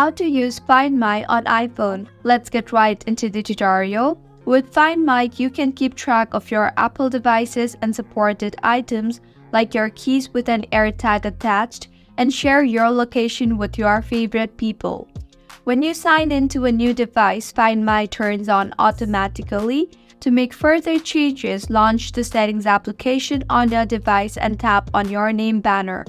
How to use Find My on iPhone. Let's get right into the tutorial. With Find My, you can keep track of your Apple devices and supported items like your keys with an AirTag attached and share your location with your favorite people. When you sign into a new device, Find My turns on automatically. To make further changes, launch the Settings application on your device and tap on your name banner.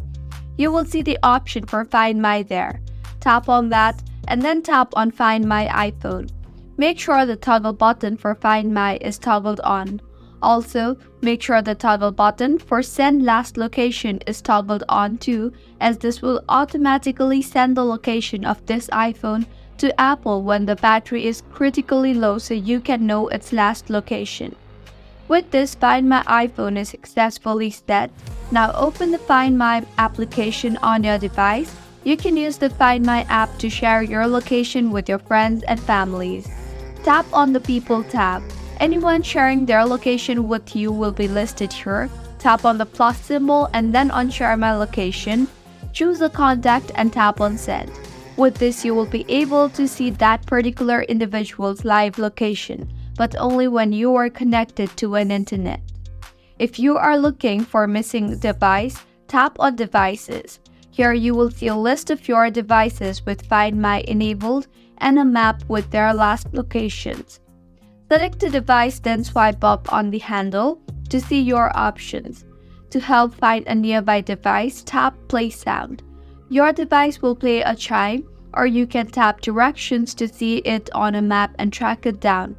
You will see the option for Find My there. Tap on that and then tap on Find My iPhone. Make sure the toggle button for Find My is toggled on. Also, make sure the toggle button for Send Last Location is toggled on too, as this will automatically send the location of this iPhone to Apple when the battery is critically low so you can know its last location. With this, Find My iPhone is successfully set. Now open the Find My application on your device. You can use the Find My app to share your location with your friends and families. Tap on the People tab. Anyone sharing their location with you will be listed here. Tap on the plus symbol and then on Share My Location. Choose a contact and tap on Send. With this, you will be able to see that particular individual's live location, but only when you are connected to an internet. If you are looking for a missing device, tap on Devices. Here you will see a list of your devices with Find My enabled and a map with their last locations. Select the device, then swipe up on the handle to see your options. To help find a nearby device, tap Play Sound. Your device will play a chime, or you can tap Directions to see it on a map and track it down.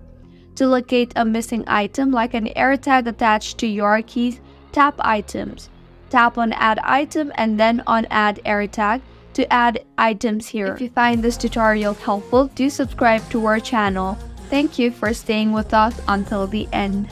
To locate a missing item like an AirTag attached to your keys, tap Items. Tap on Add Item and then on Add AirTag to add items here. If you find this tutorial helpful, do subscribe to our channel. Thank you for staying with us until the end.